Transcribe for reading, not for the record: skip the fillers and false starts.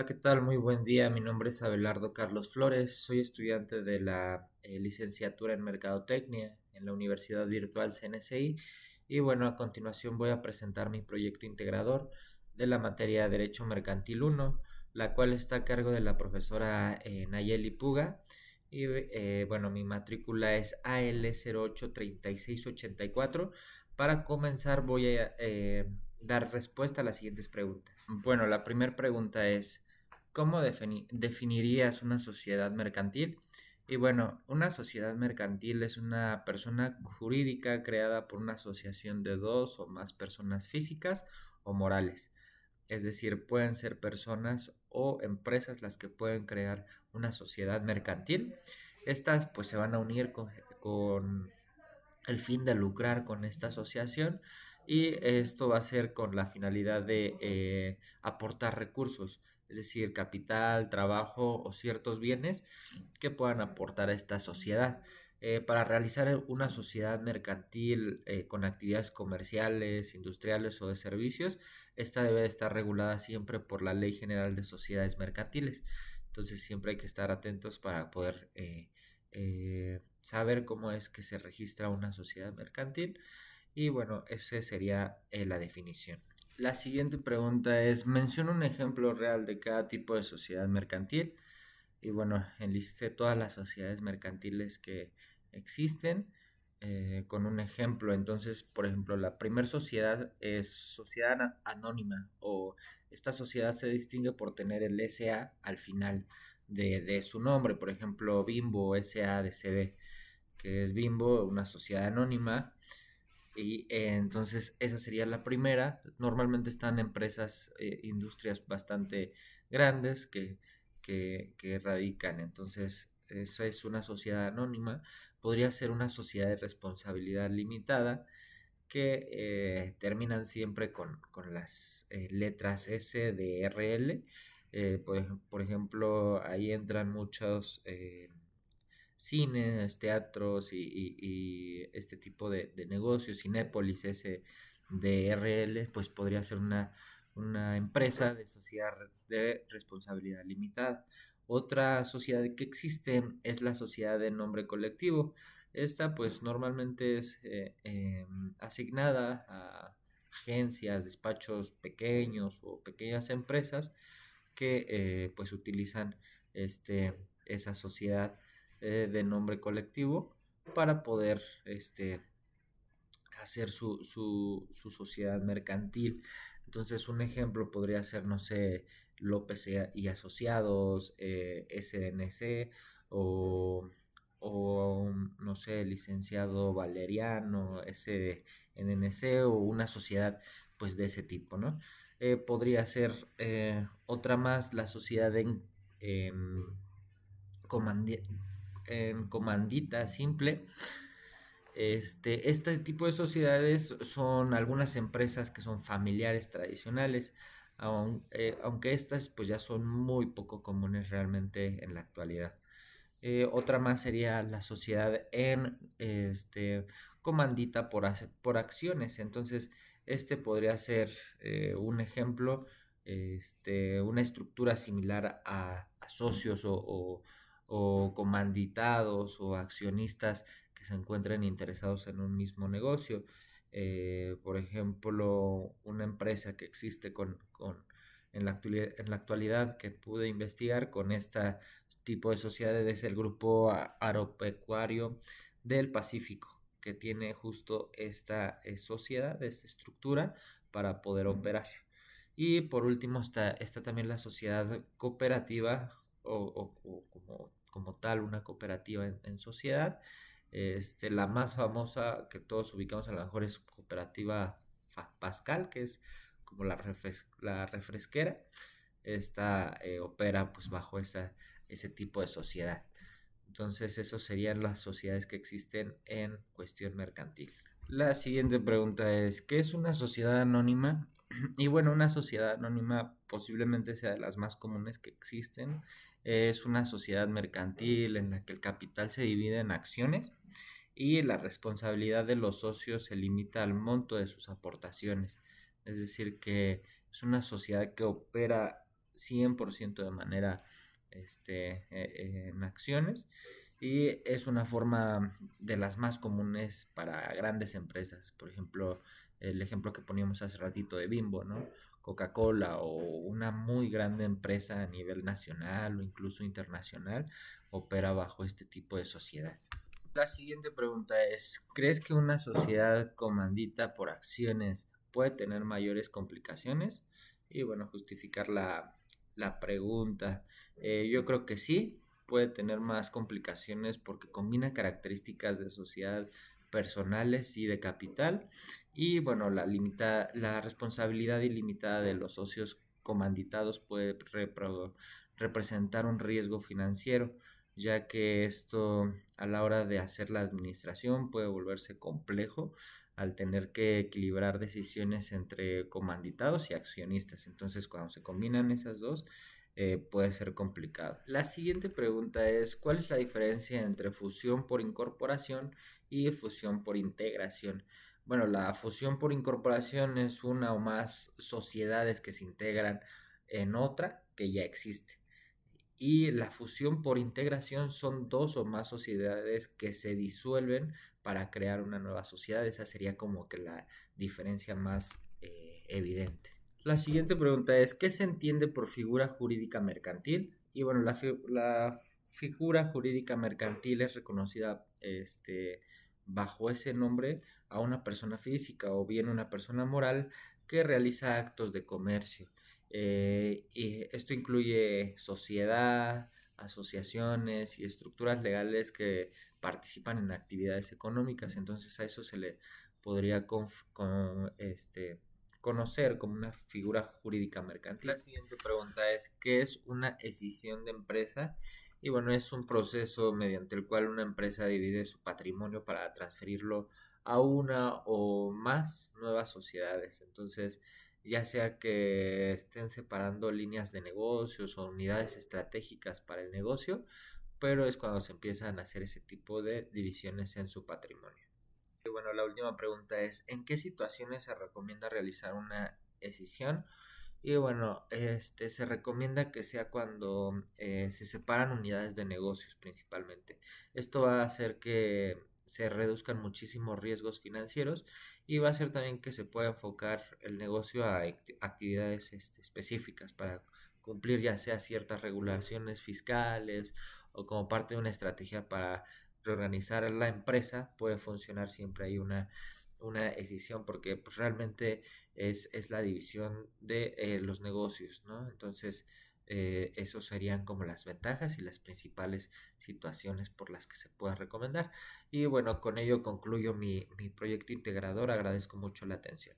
Hola, ¿qué tal? Muy buen día. Mi nombre es Abelardo Carlos Flores. Soy estudiante de la licenciatura en Mercadotecnia en la Universidad Virtual CNCI. Y bueno, a continuación voy a presentar mi proyecto integrador de la materia Derecho Mercantil 1, la cual está a cargo de la profesora Nayeli Puga. Y bueno, mi matrícula es AL083684. Para comenzar voy a dar respuesta a las siguientes preguntas. Bueno, la primera pregunta es, ¿cómo definirías una sociedad mercantil? Y bueno, una sociedad mercantil es una persona jurídica creada por una asociación de dos o más personas físicas o morales. Es decir, pueden ser personas o empresas las que pueden crear una sociedad mercantil. Estas pues se van a unir con el fin de lucrar con esta asociación, y esto va a ser con la finalidad de aportar recursos, es decir, capital, trabajo o ciertos bienes que puedan aportar a esta sociedad. Para realizar una sociedad mercantil con actividades comerciales, industriales o de servicios, esta debe estar regulada siempre por la Ley General de Sociedades Mercantiles. Entonces siempre hay que estar atentos para poder saber cómo es que se registra una sociedad mercantil. Y bueno, esa sería la definición. La siguiente pregunta es, menciona un ejemplo real de cada tipo de sociedad mercantil. Y bueno, enlisté todas las sociedades mercantiles que existen con un ejemplo. Entonces, por ejemplo, la primera sociedad es sociedad anónima, o esta sociedad se distingue por tener el SA al final de su nombre. Por ejemplo, Bimbo SA de CB, que es Bimbo, una sociedad anónima. Y entonces esa sería la primera. Normalmente están empresas, industrias bastante grandes que radican. Entonces, eso es una sociedad anónima. Podría ser una sociedad de responsabilidad limitada que terminan siempre con las letras S de RL. Por ejemplo, ahí entran muchos cines, teatros y este tipo de negocios. Cinépolis S de RL, pues podría ser una empresa de sociedad de responsabilidad limitada. Otra sociedad que existe es la sociedad de nombre colectivo. Esta pues normalmente es asignada a agencias, despachos pequeños o pequeñas empresas que pues utilizan esa sociedad de nombre colectivo para poder hacer su sociedad mercantil. Entonces, un ejemplo podría ser, no sé, López y Asociados, SNC, o no sé, licenciado Valeriano, SNNC, o una sociedad pues de ese tipo, ¿no? Podría ser otra más, la sociedad en comandi- en comandita simple. Este tipo de sociedades son algunas empresas que son familiares tradicionales, aunque estas pues ya son muy poco comunes realmente en la actualidad. Otra más sería la sociedad en comandita por acciones. Entonces, este podría ser un ejemplo, una estructura similar a socios o comanditados o accionistas que se encuentren interesados en un mismo negocio. Por ejemplo, una empresa que existe en la actualidad que pude investigar con este tipo de sociedades es el Grupo Agropecuario del Pacífico, que tiene justo esta sociedad, esta estructura para poder operar. Y por último está también la sociedad cooperativa, o como tal una cooperativa en sociedad. La más famosa que todos ubicamos a lo mejor es Cooperativa Pascal, que es como la refresquera. Esta opera pues bajo ese tipo de sociedad. Entonces, esos serían las sociedades que existen en cuestión mercantil. La siguiente pregunta es, ¿qué es una sociedad anónima? Y bueno, una sociedad anónima posiblemente sea de las más comunes que existen. Es una sociedad mercantil en la que el capital se divide en acciones y la responsabilidad de los socios se limita al monto de sus aportaciones. Es decir, que es una sociedad que opera 100% de manera en acciones, y es una forma de las más comunes para grandes empresas. Por ejemplo, el ejemplo que poníamos hace ratito de Bimbo, ¿no? Coca-Cola o una muy grande empresa a nivel nacional o incluso internacional opera bajo este tipo de sociedad. La siguiente pregunta es, ¿crees que una sociedad comandita por acciones puede tener mayores complicaciones? Y bueno, justificar la pregunta. Yo creo que sí, puede tener más complicaciones porque combina características de sociedad personales y de capital. Y bueno, la responsabilidad ilimitada de los socios comanditados puede representar un riesgo financiero, ya que esto a la hora de hacer la administración puede volverse complejo al tener que equilibrar decisiones entre comanditados y accionistas. Entonces, cuando se combinan esas dos, puede ser complicado. La siguiente pregunta es, ¿cuál es la diferencia entre fusión por incorporación y fusión por integración? Bueno, la fusión por incorporación es una o más sociedades que se integran en otra que ya existe. Y la fusión por integración son dos o más sociedades que se disuelven para crear una nueva sociedad. Esa sería como que la diferencia más evidente. La siguiente pregunta es, ¿qué se entiende por figura jurídica mercantil? Y bueno, la figura jurídica mercantil es reconocida bajo ese nombre a una persona física o bien una persona moral que realiza actos de comercio. Y esto incluye sociedad, asociaciones y estructuras legales que participan en actividades económicas. Entonces a eso se le podría conocer como una figura jurídica mercantil. La siguiente pregunta es, ¿qué es una escisión de empresa? Y bueno, es un proceso mediante el cual una empresa divide su patrimonio para transferirlo a una o más nuevas sociedades. Entonces, ya sea que estén separando líneas de negocios o unidades estratégicas para el negocio, pero es cuando se empiezan a hacer ese tipo de divisiones en su patrimonio. Y bueno, la última pregunta es, ¿en qué situaciones se recomienda realizar una escisión? Y bueno, se recomienda que sea cuando se separan unidades de negocios principalmente. Esto va a hacer que se reduzcan muchísimos riesgos financieros y va a hacer también que se pueda enfocar el negocio a actividades específicas para cumplir ya sea ciertas regulaciones fiscales o como parte de una estrategia para reorganizar la empresa. Puede funcionar siempre ahí una escisión porque pues, realmente es la división de los negocios, ¿no? Entonces, esos serían como las ventajas y las principales situaciones por las que se pueda recomendar. Y bueno, con ello concluyo mi proyecto integrador. Agradezco mucho la atención.